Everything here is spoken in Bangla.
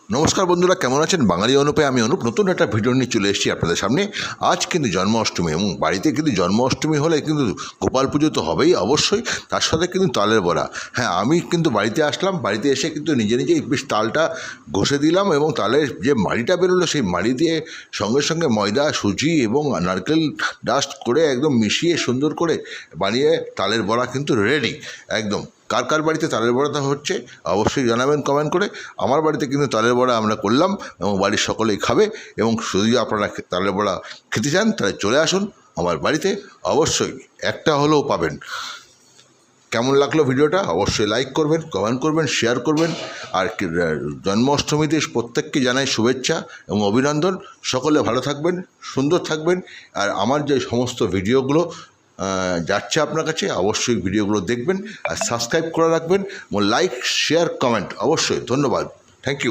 নমস্কার বন্ধুরা, কেমন আছেন? বাঙালি অনুপে আমি অনুপ নতুন একটা ভিডিও নিয়ে চলে এসেছি আপনাদের সামনে। আজ কিন্তু জন্মাষ্টমী এবং বাড়িতে কিন্তু জন্মাষ্টমী হলে কিন্তু গোপাল পুজো তো হবেই অবশ্যই, তার সাথে কিন্তু তালের বড়া। হ্যাঁ, আমি কিন্তু বাড়িতে আসলাম, বাড়িতে এসে কিন্তু নিজে নিজেই বেশ তালটা ঘষে দিলাম এবং তালের যে মাড়িটা বেরোলো সেই মাড়ি দিয়ে সঙ্গে সঙ্গে ময়দা, সুজি এবং নারকেল ডাস্ট করে একদম মিশিয়ে সুন্দর করে বানিয়ে তালের বড়া কিন্তু রেডি একদম। কার কার বাড়িতে তালের বড়াটা হচ্ছে অবশ্যই জানাবেন কমেন্ট করে। আমার বাড়িতে কিন্তু তালের বড়া আমরা করলাম এবং বাড়ির সকলেই খাবে। এবং যদি আপনারা তালের বড়া খেতে চান তাহলে চলে আসুন আমার বাড়িতে, অবশ্যই একটা হলেও পাবেন। কেমন লাগলো ভিডিওটা অবশ্যই লাইক করবেন, কমেন্ট করবেন, শেয়ার করবেন। আর জন্মাষ্টমীতে প্রত্যেককে জানাই শুভেচ্ছা এবং অভিনন্দন। সকলে ভালো থাকবেন, সুন্দর থাকবেন। আর আমার যে সমস্ত ভিডিওগুলো যাচ্ছে আপনার কাছে, অবশ্যই ভিডিওগুলো দেখবেন আর সাবস্ক্রাইব করে রাখবেন এবং লাইক, শেয়ার, কমেন্ট অবশ্যই। ধন্যবাদ, থ্যাংক ইউ।